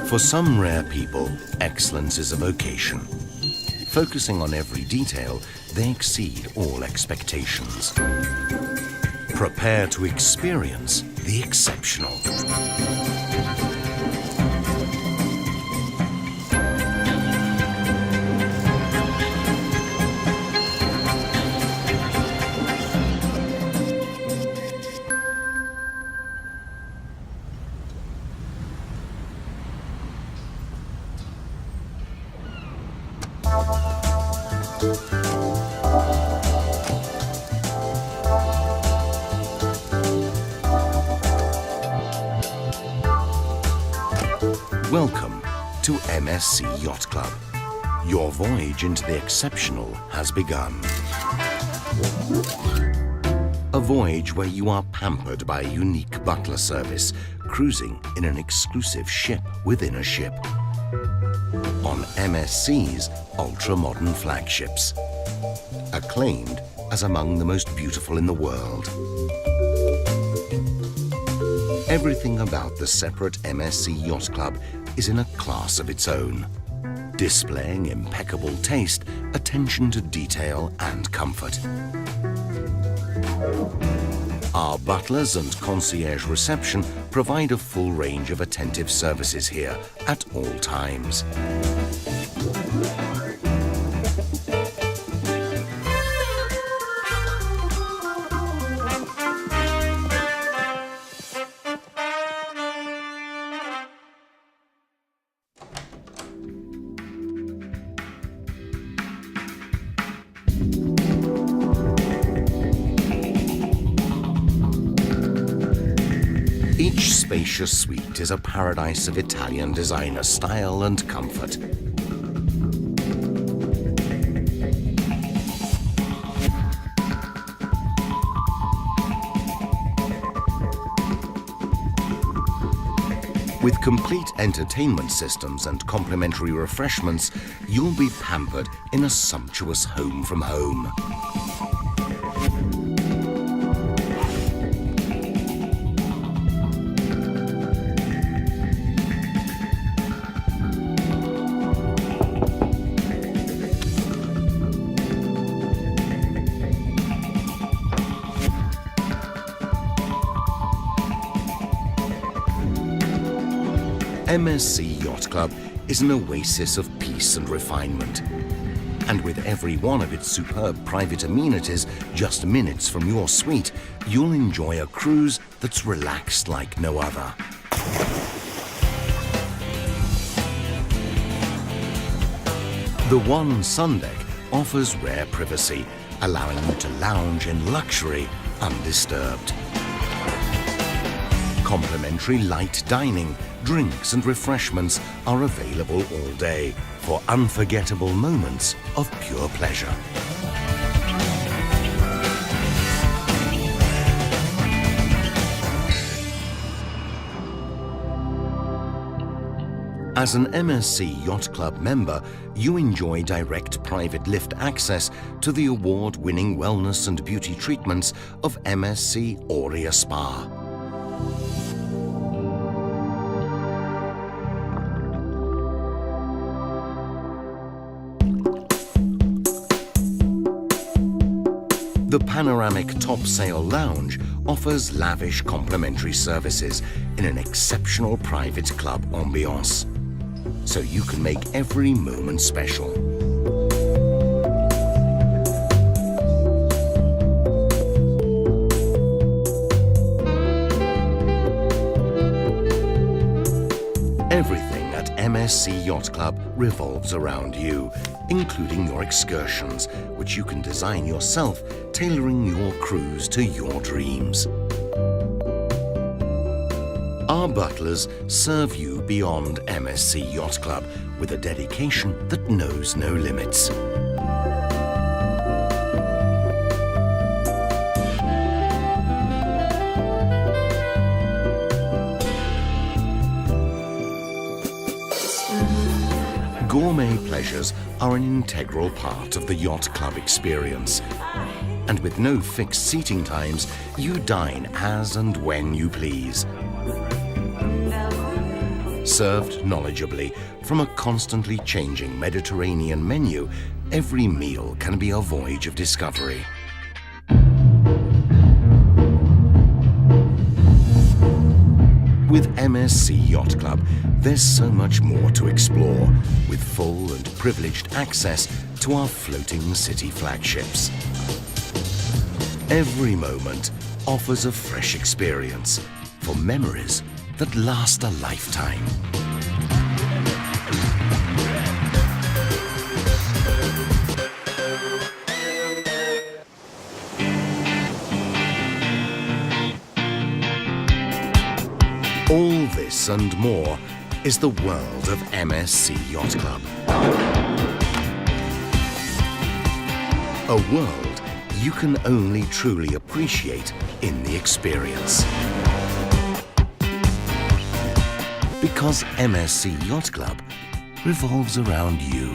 For some rare people, excellence is a vocation. Focusing on every detail, they exceed all expectations. Prepare to experience the exceptional. Welcome to MSC Yacht Club. Your voyage into the exceptional has begun. A voyage where you are pampered by a unique butler service, cruising in an exclusive ship within a ship. On MSC's ultra-modern flagships, acclaimed as among the most beautiful in the world. Everything about the separate MSC Yacht Club is in a class of its own, displaying impeccable taste, attention to detail and comfort. Our butlers and concierge reception provide a full range of attentive services here at all times. Each spacious suite is a paradise of Italian designer style and comfort. With complete entertainment systems and complimentary refreshments, you'll be pampered in a sumptuous home from home. MSC Yacht Club is an oasis of peace and refinement. And with every one of its superb private amenities just minutes from your suite, you'll enjoy a cruise that's relaxed like no other. The One Sun Deck offers rare privacy, allowing you to lounge in luxury undisturbed. Complimentary light dining, drinks and refreshments are available all day for unforgettable moments of pure pleasure. As an MSC Yacht Club member, you enjoy direct private lift access to the award-winning wellness and beauty treatments of MSC Aurea Spa. The panoramic topsail lounge offers lavish complimentary services in an exceptional private club ambiance, so you can make every moment special. Everything at MSC Yacht Club revolves around you, including your excursions, which you can design yourself, tailoring your cruise to your dreams. Our butlers serve you beyond MSC Yacht Club with a dedication that knows no limits. Gourmet pleasures are an integral part of the Yacht Club experience. And with no fixed seating times, you dine as and when you please. Served knowledgeably from a constantly changing Mediterranean menu, every meal can be a voyage of discovery. With MSC Yacht Club, there's so much more to explore, with full and privileged access to our floating city flagships. Every moment offers a fresh experience for memories that last a lifetime. All this and more is the world of MSC Yacht Club. A world you can only truly appreciate in the experience. Because MSC Yacht Club revolves around you.